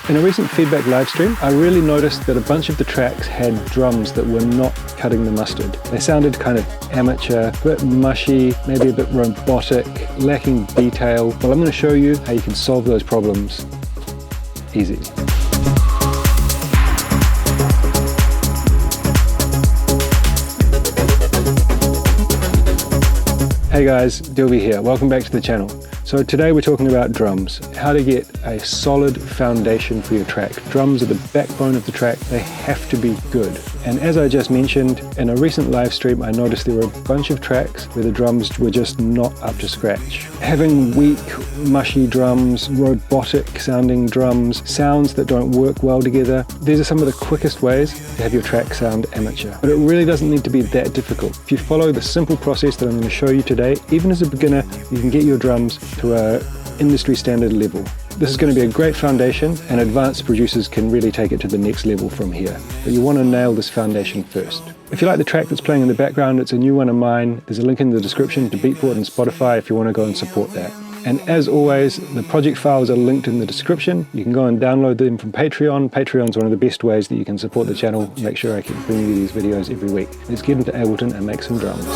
In a recent feedback livestream, I really noticed that a bunch of the tracks had drums that were not cutting the mustard. They sounded kind of amateur, a bit mushy, maybe a bit robotic, lacking detail. Well, I'm going to show you how you can solve those problems easy. Hey guys, Dilby here. Welcome back to the channel. So today we're talking about drums, how to get a solid foundation for your track. Drums are the backbone of the track. They have to be good. And as I just mentioned, in a recent live stream, I noticed there were a bunch of tracks where the drums were just not up to scratch. Having weak, mushy drums, robotic sounding drums, sounds that don't work well together, these are some of the quickest ways to have your track sound amateur. But it really doesn't need to be that difficult. If you follow the simple process that I'm going to show you today, even as a beginner, you can get your drums to an industry standard level. This is going to be a great foundation, and advanced producers can really take it to the next level from here. But you want to nail this foundation first. If you like the track that's playing in the background, it's a new one of mine. There's a link in the description to Beatport and Spotify if you want to go and support that. And as always, the project files are linked in the description. You can go and download them from Patreon. Patreon's one of the best ways that you can support the channel. Make sure I keep bringing you these videos every week. Let's get into Ableton and make some drums.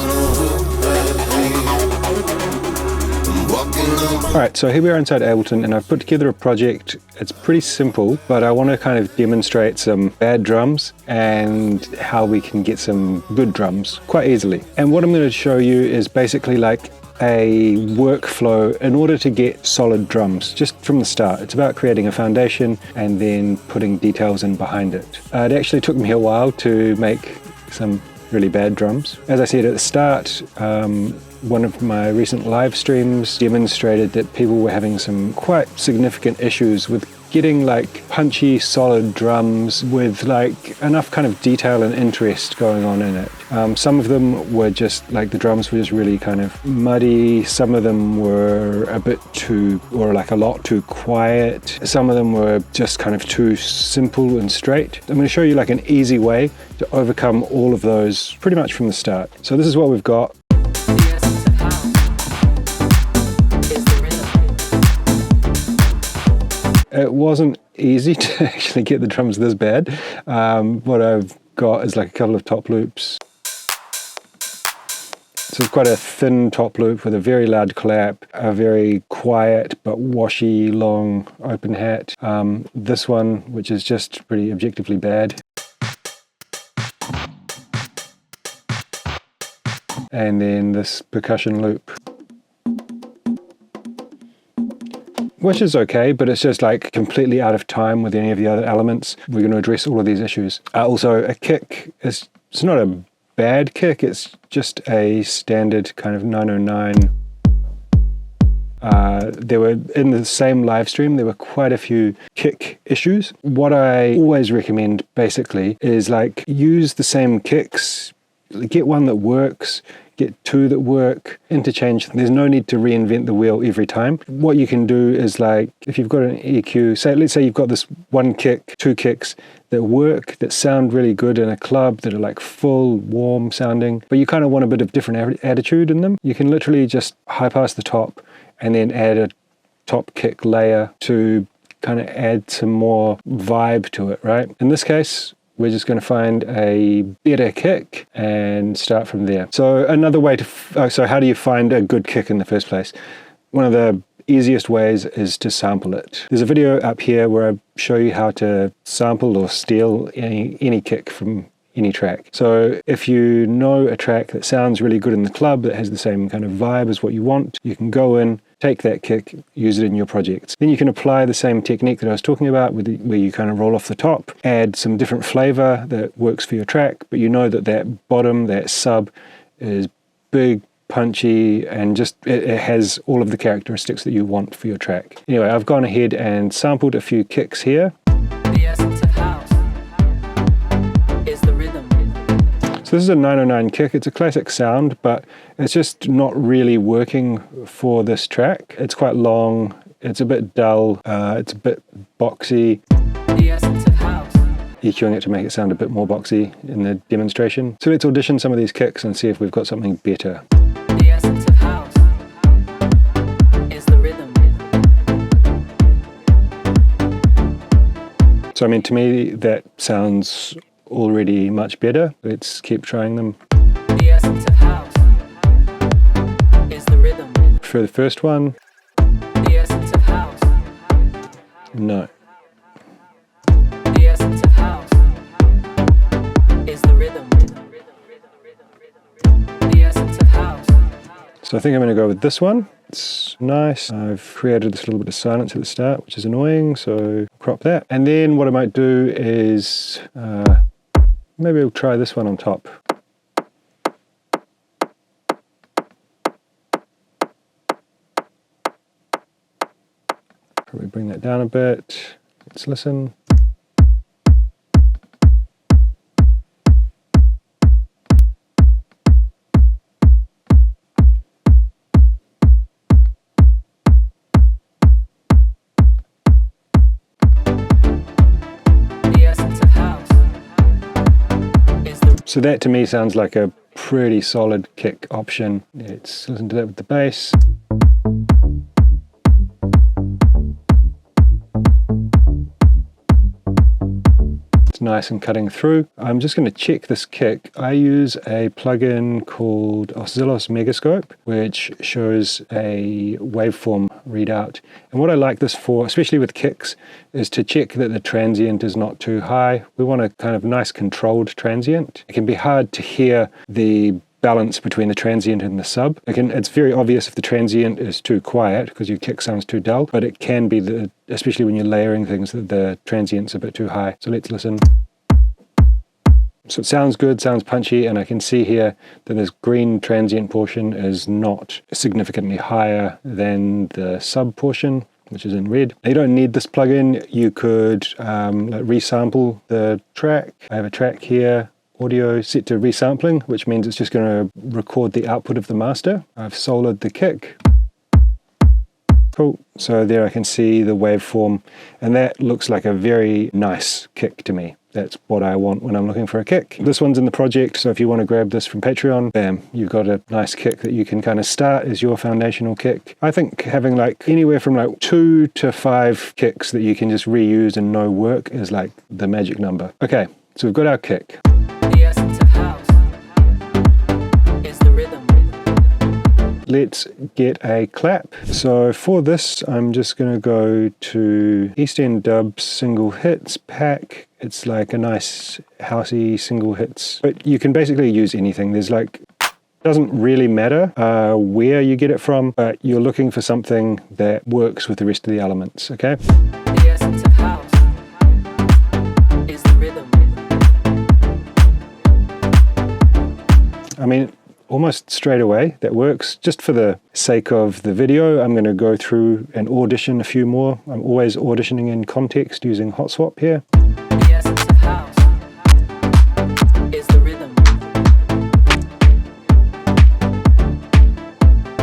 Alright, so here we are inside Ableton, and I've put together a project. It's pretty simple, but I want to kind of demonstrate some bad drums and how we can get some good drums quite easily. And what I'm going to show you is basically like a workflow in order to get solid drums just from the start. It's about creating a foundation and then putting details in behind it. It actually took me a while to make some really bad drums. As I said at the start, one of my recent live streams demonstrated that people were having some quite significant issues with getting like punchy, solid drums with like enough kind of detail and interest going on in it. Some of them were just like the drums were just really kind of muddy. Some of them were a bit too, or like a lot too quiet. Some of them were just kind of too simple and straight. I'm going to show you like an easy way to overcome all of those pretty much from the start. So this is what we've got. It wasn't easy to actually get the drums this bad. What I've got is like a couple of top loops. So it's quite a thin top loop with a very loud clap, a very quiet but washy long open hat. This one, which is just pretty objectively bad. And then this percussion loop, which is okay, but it's just like completely out of time with any of the other elements. We're going to address all of these issues. Also, a kick it's not a bad kick, it's just a standard kind of 909. There were, in the same live stream, there were quite a few kick issues. What I always recommend basically is like use the same kicks, get one that works, get two that work, interchange. There's no need to reinvent the wheel every time. What you can do is like, if you've got an EQ, let's say you've got this one kick, two kicks that work, that sound really good in a club, that are like full, warm sounding, but you kind of want a bit of different attitude in them. You can literally just high pass the top and then add a top kick layer to kind of add some more vibe to it, right? In this case, we're just going to find a better kick and start from there. So another way to, so how do you find a good kick in the first place? One of the easiest ways is to sample it. There's a video up here where I show you how to sample or steal any kick from any track. So if you know a track that sounds really good in the club, that has the same kind of vibe as what you want, you can go in, take that kick, use it in your projects. Then you can apply the same technique that I was talking about where you kind of roll off the top, add some different flavor that works for your track, but you know that that bottom, that sub is big, punchy, and just it has all of the characteristics that you want for your track. Anyway, I've gone ahead and sampled a few kicks here. The essence of house is the rhythm. So this is a 909 kick. It's a classic sound, but it's just not really working for this track. It's quite long, it's a bit dull, it's a bit boxy. The essence of house. EQing it to make it sound a bit more boxy in the demonstration. So let's audition some of these kicks and see if we've got something better. The essence of house is the rhythm. So I mean, to me, that sounds already much better. Let's keep trying them. The essence of house is the rhythm. For the first one, The essence of house. no. The essence of house is the rhythm. The essence of house. So I think I'm going to go with this one. It's nice. I've created this little bit of silence at the start, which is annoying, so crop that. And then what I might do is maybe I'll try this one on top. Probably bring that down a bit. Let's listen. The essence of house is the So that to me sounds like a pretty solid kick option. Let's listen to that with the bass. It's nice and cutting through. I'm just going to check this kick. I use a plugin called Oscillos Megascope, which shows a waveform readout. And what I like this for, especially with kicks, is to check that the transient is not too high. We want a kind of nice controlled transient. It can be hard to hear the balance between the transient and the sub. It's very obvious if the transient is too quiet because your kick sounds too dull, but it can be, especially when you're layering things, that the transient's a bit too high. So let's listen. So it sounds good, sounds punchy, and I can see here that this green transient portion is not significantly higher than the sub portion, which is in red. Now, you don't need this plugin. You could like resample the track. I have a track here, audio set to resampling, which means it's just going to record the output of the master. I've soloed the kick. Cool. So there I can see the waveform, and that looks like a very nice kick to me. That's what I want when I'm looking for a kick. This one's in the project, so if you want to grab this from Patreon, bam, you've got a nice kick that you can kind of start as your foundational kick. I think having like anywhere from like 2 to 5 kicks that you can just reuse and know work is like the magic number. Okay, so we've got our kick. The essence of house is the rhythm. Let's get a clap. So for this, I'm just going to go to East End Dubs single hits pack. It's like a nice housey single hits, but you can basically use anything. There's like, doesn't really matter where you get it from, but you're looking for something that works with the rest of the elements, okay? The essence of house is the rhythm. I mean, almost straight away, that works. Just for the sake of the video, I'm going to go through and audition a few more. I'm always auditioning in context using Hot Swap here. The essence of house is the rhythm.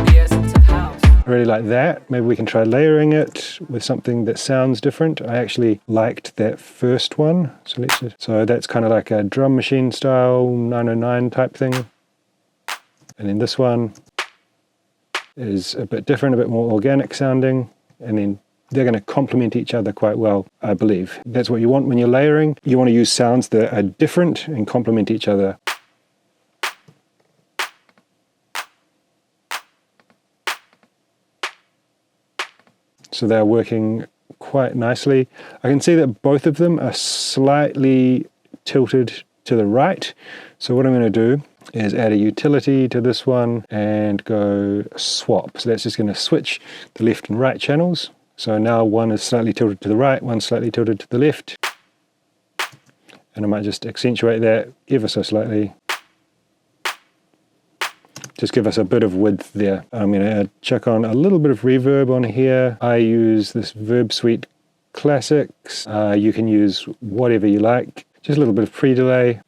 The essence of house. I really like that. Maybe we can try layering it with something that sounds different. I actually liked that first one. So that's kind of like a drum machine style 909 type thing. And then this one is a bit different, a bit more organic sounding. And then they're going to complement each other quite well, I believe. That's what you want when you're layering. You want to use sounds that are different and complement each other. So they're working quite nicely. I can see that both of them are slightly tilted to the right. So what I'm going to do is add a utility to this one and go swap. So that's just going to switch the left and right channels. So now one is slightly tilted to the right, one's slightly tilted to the left. And I might just accentuate that ever so slightly. Just give us a bit of width there. I'm going to chuck on a little bit of reverb on here. I use this Verb Suite Classics. You can use whatever you like. Just a little bit of pre-delay.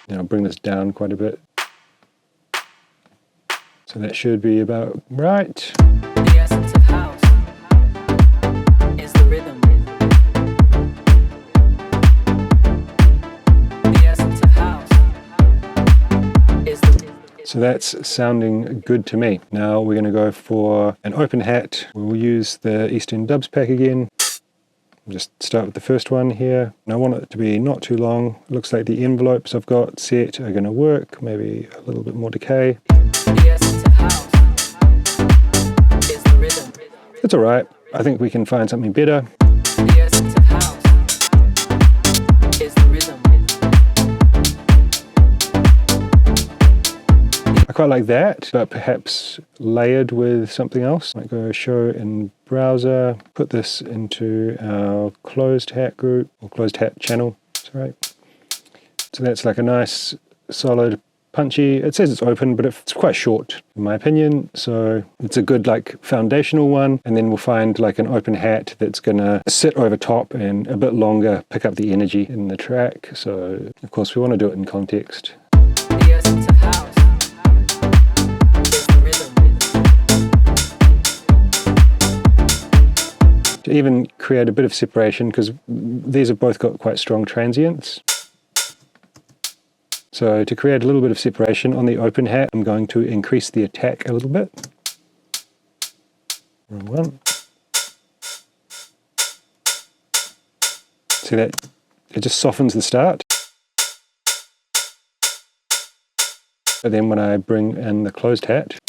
Then I'll bring this down quite a bit. So that should be about right. The essence of house is the rhythm. The essence of house is the rhythm. So that's sounding good to me. Now we're going to go for an open hat. We'll use the East End Dubs pack again. Just start with the first one here. And I want it to be not too long. It looks like the envelopes I've got set are going to work. Maybe a little bit more decay. The essence of house is the rhythm. It's all right. I think we can find something better. The essence of house is the rhythm. I quite like that, but perhaps layered with something else. Might go show in browser, put this into our closed hat group, or closed hat channel, sorry. So that's like a nice, solid, punchy, it says it's open, but it's quite short, in my opinion. So it's a good like foundational one, and then we'll find like an open hat that's gonna sit over top and a bit longer, pick up the energy in the track. So of course we want to do it in context. The essence of house is the rhythm. To even create a bit of separation, because these have both got quite strong transients. So to create a little bit of separation on the open hat, I'm going to increase the attack a little bit. Wrong one. See that? It just softens the start. But then when I bring in the closed hat,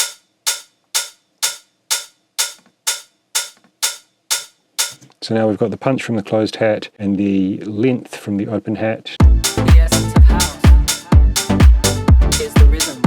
so now we've got the punch from the closed hat and the length from the open hat. The essence of house is the rhythm.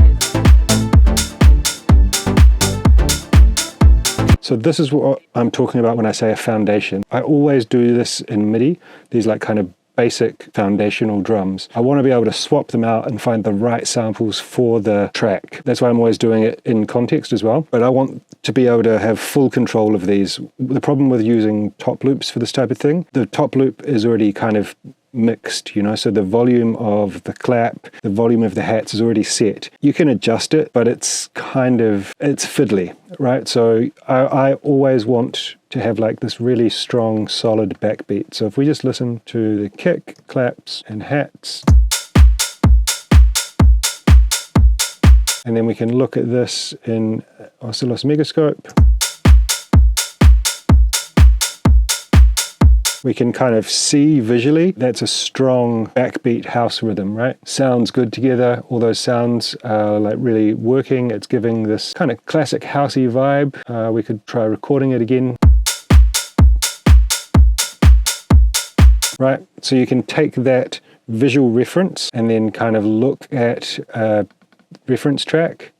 So this is what I'm talking about when I say a foundation. I always do this in MIDI, these like kind of basic foundational drums. I want to be able to swap them out and find the right samples for the track. That's why I'm always doing it in context as well. But I want to be able to have full control of these. The problem with using top loops for this type of thing, the top loop is already kind of mixed, you know, so the volume of the clap, the volume of the hats is already set. You can adjust it, but it's fiddly, right? So I always want to have like this really strong, solid backbeat. So if we just listen to the kick, claps, and hats, and then we can look at this in Oscillos Megascope, we can kind of see visually that's a strong backbeat house rhythm, right? Sounds good together. All those sounds are like really working. It's giving this kind of classic housey vibe. We could try recording it again. Right, so you can take that visual reference and then kind of look at a reference track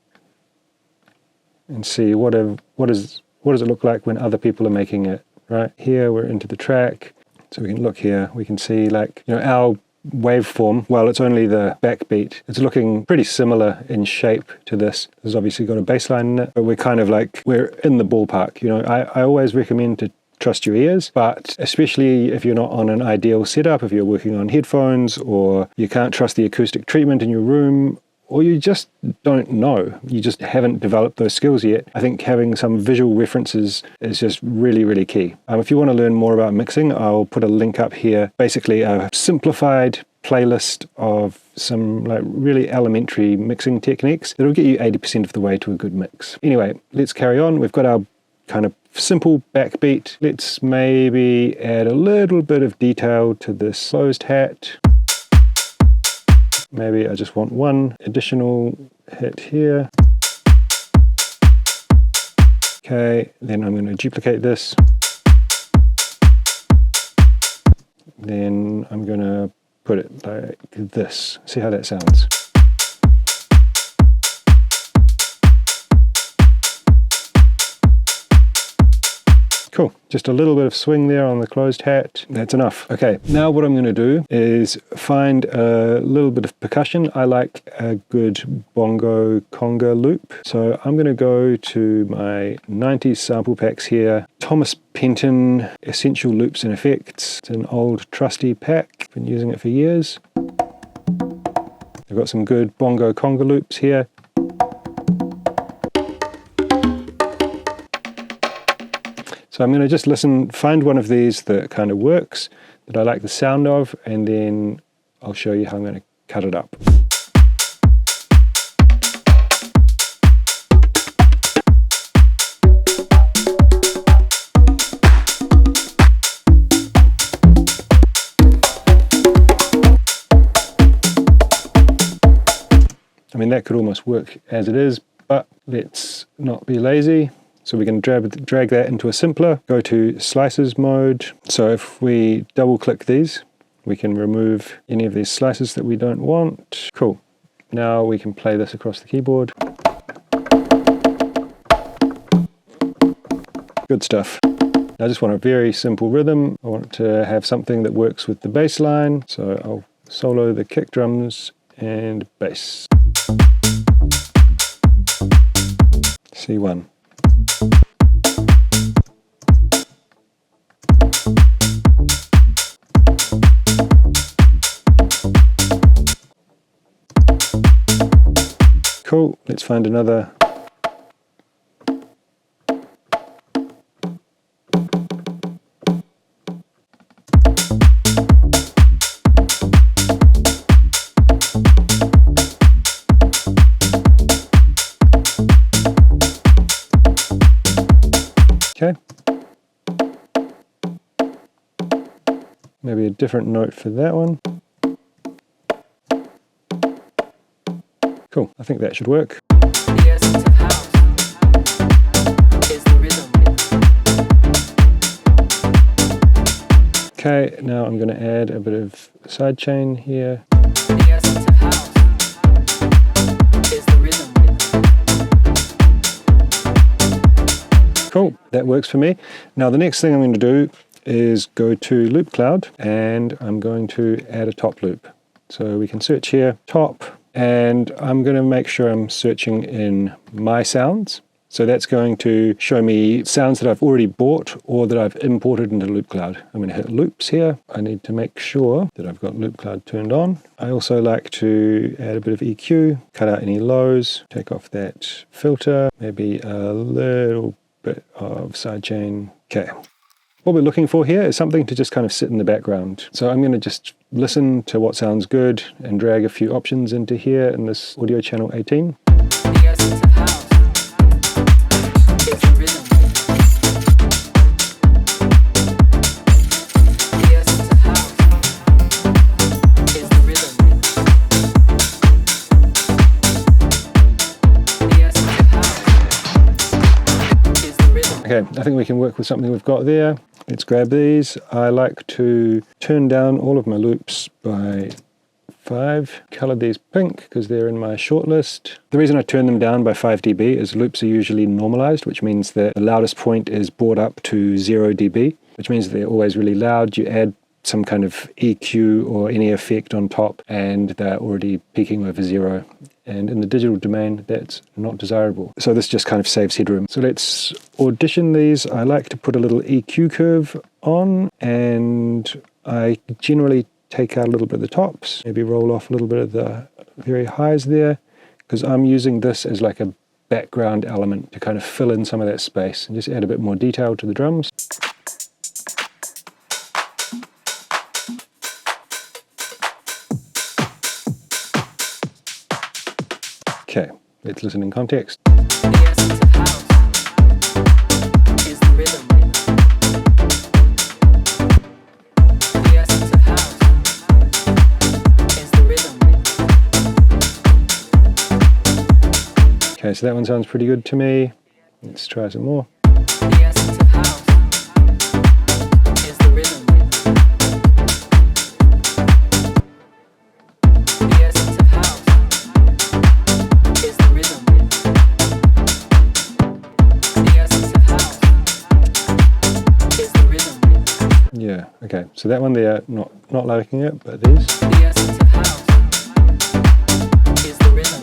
and see what does it look like when other people are making it. Right here, we're into the track. So we can look here, we can see like, you know, our waveform, well, it's only the backbeat. It's looking pretty similar in shape to this. There's obviously got a bass line in it, but we're kind of like, we're in the ballpark. You know, I always recommend to trust your ears, but especially if you're not on an ideal setup, if you're working on headphones or you can't trust the acoustic treatment in your room, or you just don't know, you just haven't developed those skills yet, I think having some visual references is just really, really key. If you want to learn more about mixing, I'll put a link up here, basically a simplified playlist of some like really elementary mixing techniques that'll get you 80% of the way to a good mix. Anyway, let's carry on. We've got our kind of simple backbeat. Let's maybe add a little bit of detail to this closed hat. Maybe I just want one additional hit here. Okay, then I'm going to duplicate this. Then I'm going to put it like this. See how that sounds. Cool, just a little bit of swing there on the closed hat. That's enough. Okay, now what I'm going to do is find a little bit of percussion. I like a good bongo conga loop. So I'm going to go to my 90s sample packs here. Thomas Penton Essential Loops and Effects. It's an old trusty pack. Been using it for years. I've got some good bongo conga loops here. So I'm going to just listen, find one of these that kind of works, that I like the sound of, and then I'll show you how I'm going to cut it up. I mean, that could almost work as it is, but let's not be lazy. So we're going to drag that into a simpler, go to slices mode. So if we double click these, we can remove any of these slices that we don't want. Cool. Now we can play this across the keyboard. Good stuff. I just want a very simple rhythm. I want to have something that works with the bass line. So I'll solo the kick drums and bass. C1. Cool, let's find another. Okay. Maybe a different note for that one. Cool, I think that should work. The essence of house is the rhythm. Okay, now I'm going to add a bit of sidechain here. The essence of house is the rhythm. Cool, that works for me. Now the next thing I'm going to do is go to Loop Cloud, and I'm going to add a top loop. So we can search here, top, and I'm going to make sure I'm searching in My Sounds. So that's going to show me sounds that I've already bought or that I've imported into Loop Cloud. I'm going to hit Loops here. I need to make sure that I've got Loop Cloud turned on. I also like to add a bit of EQ, cut out any lows, take off that filter, maybe a little bit of sidechain. Okay. What we're looking for here is something to just kind of sit in the background. So I'm going to just listen to what sounds good and drag a few options into here in this audio channel 18. The essence of house is the rhythm. The essence of house is the rhythm. The essence of house is the rhythm. Okay, I think we can work with something we've got there. Let's grab these. I like to turn down all of my loops by 5. Colored these pink because they're in my shortlist. The reason I turn them down by 5 dB is loops are usually normalized, which means that the loudest point is brought up to 0 dB, which means that they're always really loud. You add some kind of EQ or any effect on top and they're already peaking over 0. And in the digital domain, that's not desirable. So this just kind of saves headroom. So let's audition these. I like to put a little EQ curve on, and I generally take out a little bit of the tops, maybe roll off a little bit of the very highs there, because I'm using this as like a background element to kind of fill in some of that space and just add a bit more detail to the drums. Okay, let's listen in context. The essence of house is the rhythm. The essence of house is the rhythm. Okay, so that one sounds pretty good to me. Let's try some more. The essence of house is the rhythm. The essence of house is the rhythm. The essence of house is the rhythm. Yeah, okay, so that one there, not liking it, but these. The essence of house is the rhythm.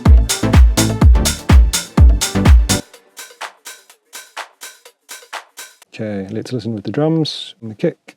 Okay, let's listen with the drums and the kick.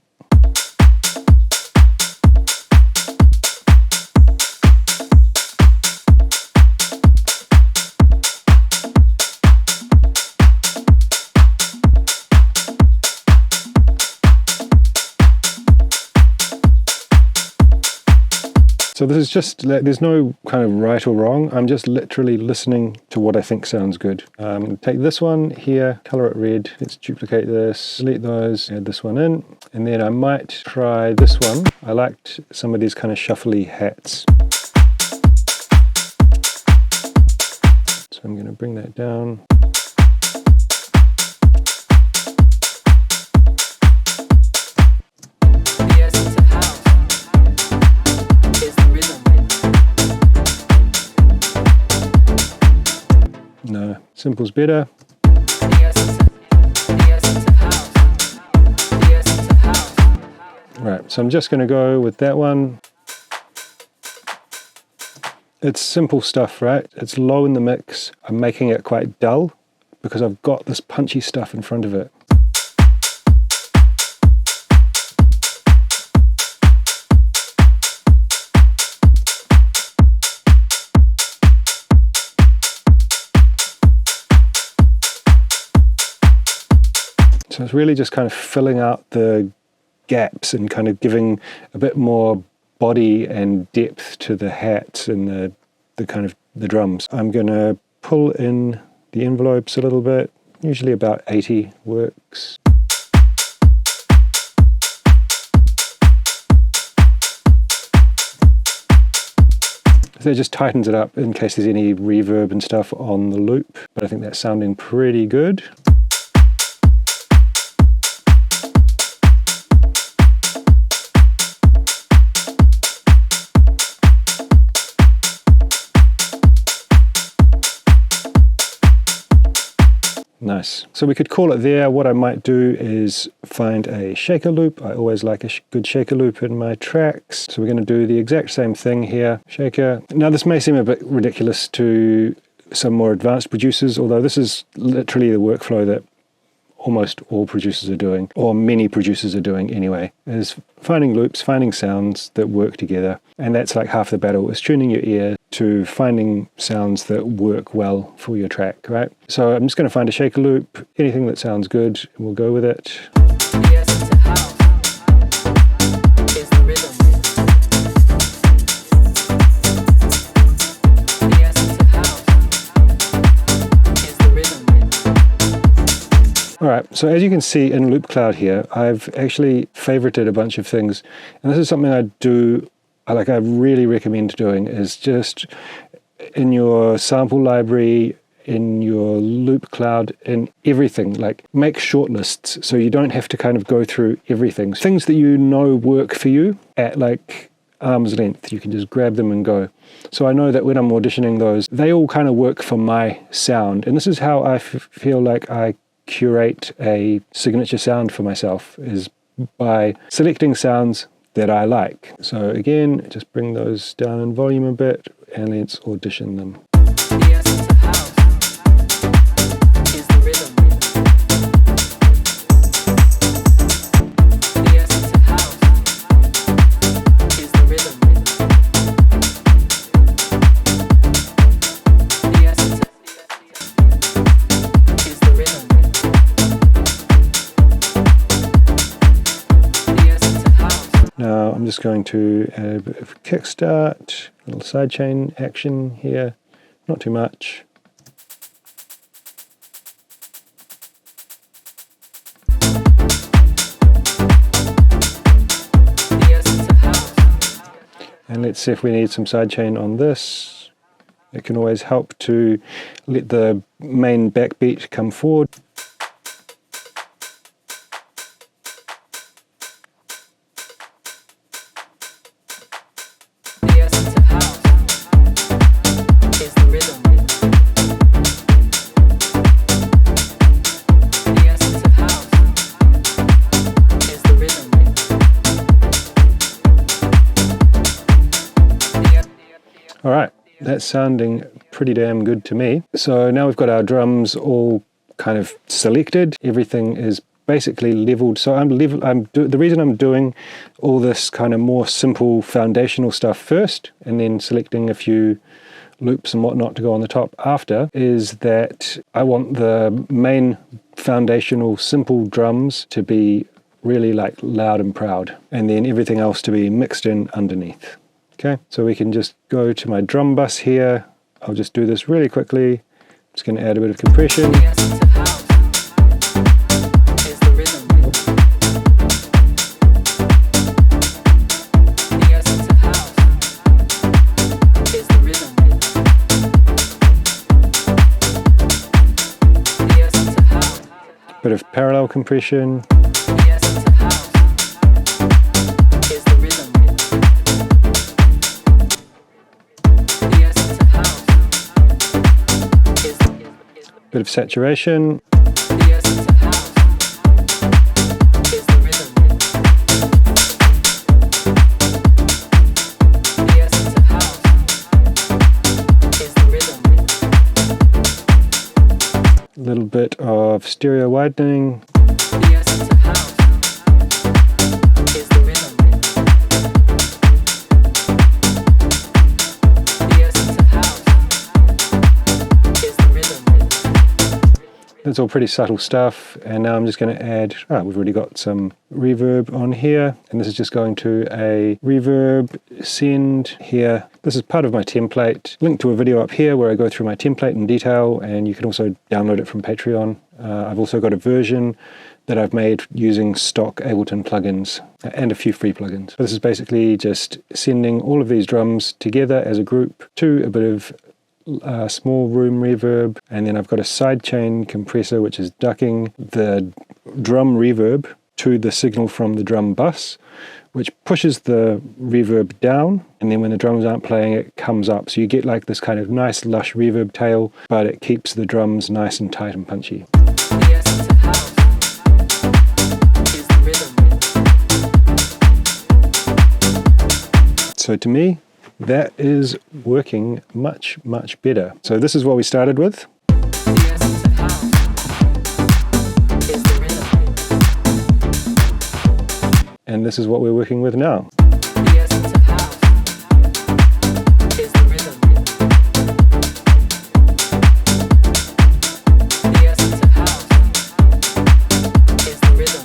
So this is just, there's no kind of right or wrong. I'm just literally listening to what I think sounds good. I'm going to take this one here, color it red. Let's duplicate this, delete those, add this one in. And then I might try this one. I liked some of these kind of shuffly hats. I'm going to bring that down. The essence of house is the rhythm. No, simple's better. The essence of house. The essence of house. Right, so I'm just going to go with that one. It's simple stuff, right? It's low in the mix. I'm making it quite dull because I've got this punchy stuff in front of it. So it's really just kind of filling out the gaps and kind of giving a bit more body and depth to the hats and the kind of the drums. I'm going to pull in the envelopes a little bit, usually about 80 works. So it just tightens it up in case there's any reverb and stuff on the loop, but I think that's sounding pretty good. Nice. So we could call it there. What I might do is find a shaker loop. I always like a good shaker loop in my tracks. So we're going to do the exact same thing here. Shaker. Now this may seem a bit ridiculous to some more advanced producers, although this is literally the workflow that almost all producers are doing, or many producers are doing anyway, is finding loops, finding sounds that work together. And that's like half the battle, is tuning your ear to finding sounds that work well for your track, right? So I'm just going to find a shaker loop, anything that sounds good, and we'll go with it. The essence of house is the rhythm. The essence of house is the rhythm. All right, so as you can see in Loop Cloud here, I've actually favorited a bunch of things. And this is something I really recommend doing, is just in your sample library, in your Loop Cloud, in everything, like make shortlists so you don't have to kind of go through everything. Things that you know work for you at like arm's length, you can just grab them and go. So I know that when I'm auditioning those, they all kind of work for my sound. And this is how I feel like I curate a signature sound for myself, is by selecting sounds that I like. So again, just bring those down in volume a bit and let's audition them. The essence of house is the rhythm. The essence of house is the rhythm. The essence is the rhythm. The essence of house. Now I'm just going to add a bit of kickstart, a little sidechain action here, not too much. The essence of house. And let's see if we need some sidechain on this. It can always help to let the main backbeat come forward. The essence of house is the rhythm. The essence of house is the rhythm. All right, that's sounding pretty damn good to me. So now we've got our drums all kind of selected. Everything is basically leveled. So the reason I'm doing all this kind of more simple foundational stuff first, and then selecting a few loops and whatnot to go on the top after, is that I want the main foundational simple drums to be really like loud and proud, and then everything else to be mixed in underneath. Okay, so we can just go to my drum bus here. I'll just do this really quickly. Just going to add a bit of compression. The essence of house is the rhythm. The essence of house is the rhythm. Bit of parallel compression. The essence of house is the rhythm. The essence of house is Bit of saturation. the essence of house is the rhythm. The essence of house is the rhythm. A little bit of stereo widening. The essence of house is the rhythm. The essence of house is the rhythm. That's all pretty subtle stuff. And now I'm just going to add, we've already got some reverb on here. And this is just going to a reverb send here. This is part of my template. Link to a video up here where I go through my template in detail, and you can also download it from Patreon. I've also got a version that I've made using stock Ableton plugins and a few free plugins. This is basically just sending all of these drums together as a group to a bit of small room reverb, and then I've got a sidechain compressor which is ducking the drum reverb to the signal from the drum bus, which pushes the reverb down, and then when the drums aren't playing, it comes up. So you get like this kind of nice lush reverb tail, but it keeps the drums nice and tight and punchy. The essence of house is the rhythm. So to me, that is working much, much better. So this is what we started with. The essence of house is the rhythm. And this is what we're working with now. The essence of house is the rhythm. The essence of house is the rhythm.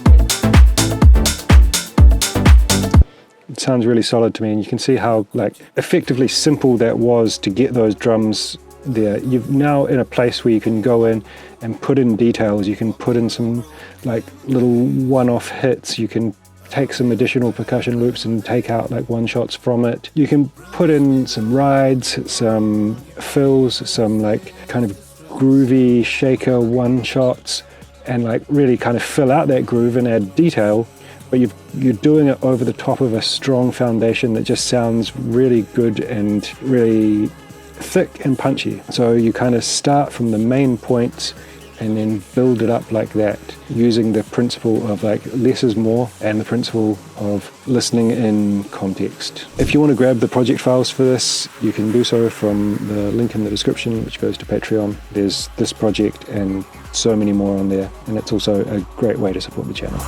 It sounds really solid to me, and you can see how like effectively simple that was to get those drums there. You're now in a place where you can go in and put in details. You can put in some like little one-off hits. You can take some additional percussion loops and take out like one-shots from it. You can put in some rides, some fills, some like kind of groovy shaker one-shots, and like really kind of fill out that groove and add detail. But you're doing it over the top of a strong foundation that just sounds really good and really thick and punchy. So you kind of start from the main points and then build it up like that, using the principle of like less is more and the principle of listening in context. If you want to grab the project files for this, you can do so from the link in the description, which goes to Patreon. There's this project and so many more on there, and it's also a great way to support the channel.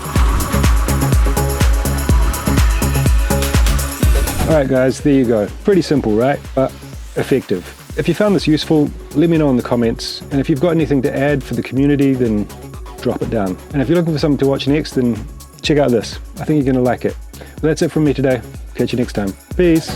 Alright guys, there you go. Pretty simple, right? But effective. If you found this useful, let me know in the comments. And if you've got anything to add for the community, then drop it down. And if you're looking for something to watch next, then check out this. I think you're going to like it. Well, that's it from me today. Catch you next time. Peace.